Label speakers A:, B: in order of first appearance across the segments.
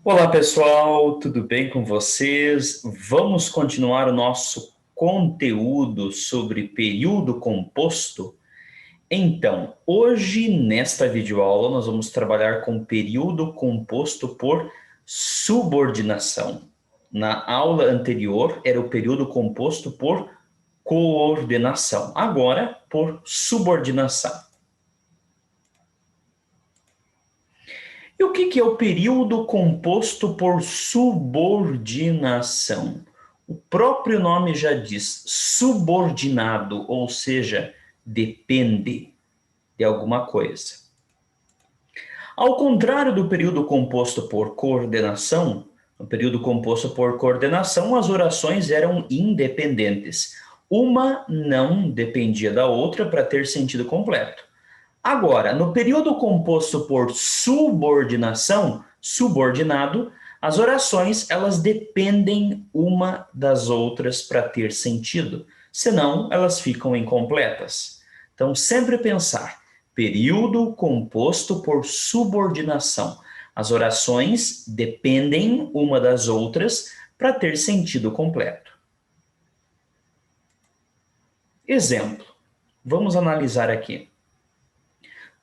A: Olá pessoal, tudo bem com vocês? Vamos continuar o nosso conteúdo sobre período composto? Então, hoje nesta videoaula nós vamos trabalhar com período composto por subordinação. Na aula anterior era o período composto por coordenação, agora por subordinação. E o que é o período composto por subordinação? O próprio nome já diz subordinado, ou seja, depende de alguma coisa. Ao contrário do período composto por coordenação, no período composto por coordenação, as orações eram independentes. Uma não dependia da outra para ter sentido completo. Agora, no período composto por subordinação, subordinado, as orações elas dependem uma das outras para ter sentido, senão elas ficam incompletas. Então, sempre pensar, período composto por subordinação. As orações dependem uma das outras para ter sentido completo. Exemplo, vamos analisar aqui.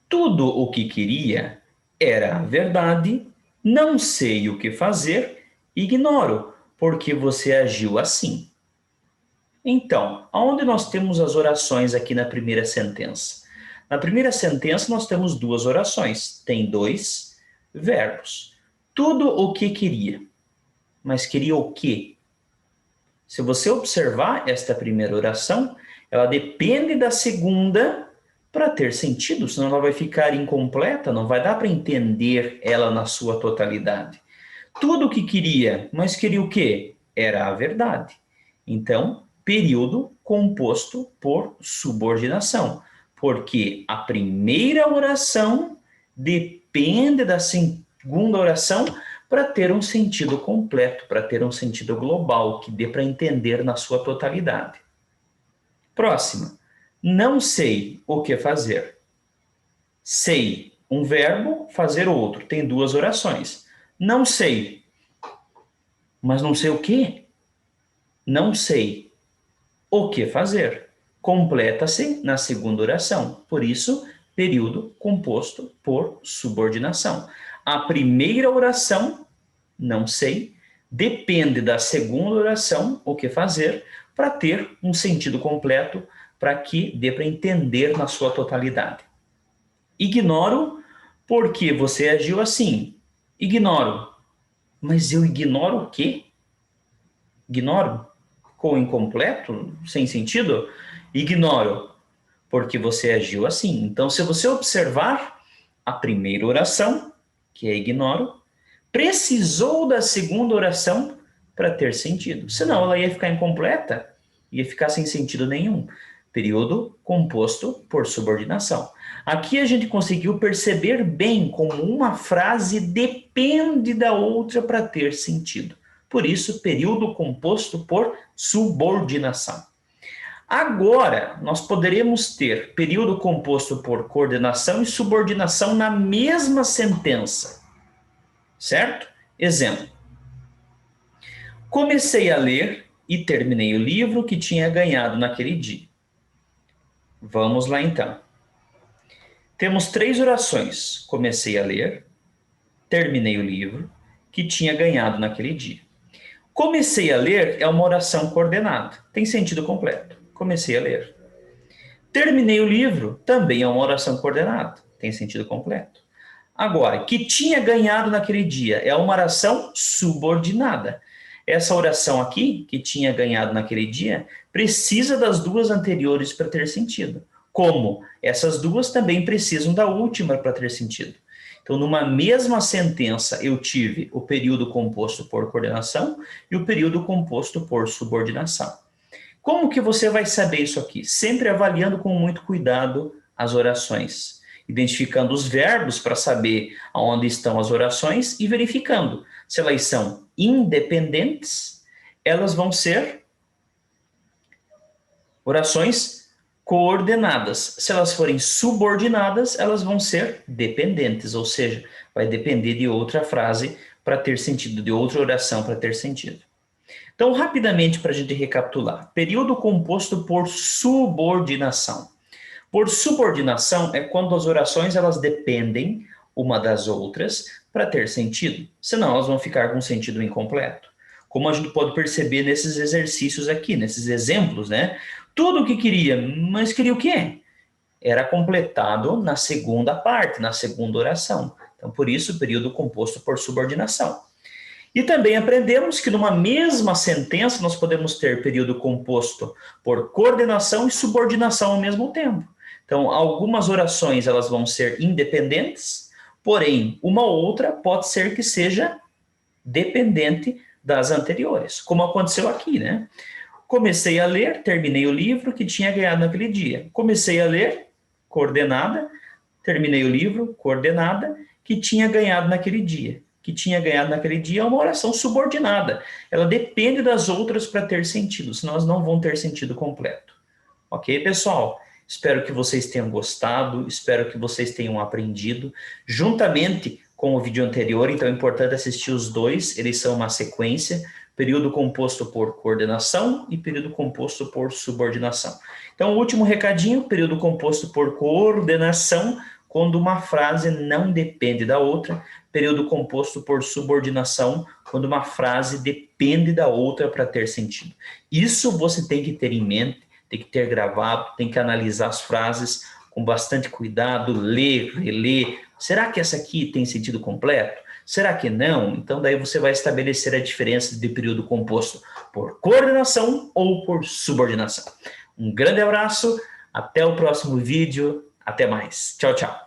A: Tudo o que queria era a verdade, não sei o que fazer, ignoro, porque você agiu assim. Então, aonde nós temos as orações aqui na primeira sentença? Na primeira sentença nós temos duas orações, tem dois verbos. Tudo o que queria, mas queria o quê? Se você observar esta primeira oração, ela depende da segunda para ter sentido, senão ela vai ficar incompleta, não vai dar para entender ela na sua totalidade. Tudo o que queria, mas queria o quê? Era a verdade. Então, período composto por subordinação, porque a primeira oração depende da segunda oração para ter um sentido completo, para ter um sentido global, que dê para entender na sua totalidade. Próxima. Não sei o que fazer. Sei, um verbo, fazer outro. Tem duas orações. Não sei. Mas não sei o quê? Não sei o que fazer. Completa-se na segunda oração. Por isso, período composto por subordinação. A primeira oração, não sei, depende da segunda oração, o que fazer, para ter um sentido completo, para que dê para entender na sua totalidade. Ignoro porque você agiu assim. Ignoro. Mas eu ignoro o quê? Ignoro? Ficou incompleto? Sem sentido? Ignoro porque você agiu assim. Então, se você observar a primeira oração, que é ignoro, precisou da segunda oração para ter sentido. Senão ela ia ficar incompleta, ia ficar sem sentido nenhum. Período composto por subordinação. Aqui a gente conseguiu perceber bem como uma frase depende da outra para ter sentido. Por isso, período composto por subordinação. Agora, nós poderemos ter período composto por coordenação e subordinação na mesma sentença, certo? Exemplo. Comecei a ler e terminei o livro que tinha ganhado naquele dia. Vamos lá então. Temos três orações. Comecei a ler, terminei o livro que tinha ganhado naquele dia. Comecei a ler é uma oração coordenada, tem sentido completo. Comecei a ler. Terminei o livro também é uma oração coordenada, tem sentido completo. Agora, que tinha ganhado naquele dia é uma oração subordinada. Essa oração aqui, que tinha ganhado naquele dia, precisa das duas anteriores para ter sentido. Como essas duas também precisam da última para ter sentido. Então, numa mesma sentença, eu tive o período composto por coordenação e o período composto por subordinação. Como que você vai saber isso aqui? Sempre avaliando com muito cuidado as orações, identificando os verbos para saber aonde estão as orações e verificando se elas são independentes, elas vão ser orações coordenadas. Se elas forem subordinadas, elas vão ser dependentes, ou seja, vai depender de outra frase para ter sentido, de outra oração para ter sentido. Então, rapidamente, para a gente recapitular. Período composto por subordinação. Por subordinação é quando as orações elas dependem uma das outras para ter sentido. Senão, elas vão ficar com sentido incompleto. Como a gente pode perceber nesses exercícios aqui, nesses exemplos, né? Tudo o que queria, mas queria o quê? Era completado na segunda parte, na segunda oração. Então, por isso, período composto por subordinação. E também aprendemos que numa mesma sentença nós podemos ter período composto por coordenação e subordinação ao mesmo tempo. Então, algumas orações elas vão ser independentes, porém, uma outra pode ser que seja dependente das anteriores, como aconteceu aqui, né? Comecei a ler, terminei o livro que tinha ganhado naquele dia. Comecei a ler, coordenada, terminei o livro, coordenada, que tinha ganhado naquele dia. Que tinha ganhado naquele dia é uma oração subordinada. Ela depende das outras para ter sentido, senão elas não vão ter sentido completo. Ok, pessoal? Espero que vocês tenham gostado, espero que vocês tenham aprendido, juntamente com o vídeo anterior, então é importante assistir os dois, eles são uma sequência, período composto por coordenação e período composto por subordinação. Então, o último recadinho, período composto por coordenação, quando uma frase não depende da outra, período composto por subordinação, quando uma frase depende da outra para ter sentido. Isso você tem que ter em mente, tem que ter gravado, tem que analisar as frases com bastante cuidado, ler, reler. Será que essa aqui tem sentido completo? Será que não? Então daí você vai estabelecer a diferença de período composto por coordenação ou por subordinação. Um grande abraço, até o próximo vídeo, até mais. Tchau, tchau.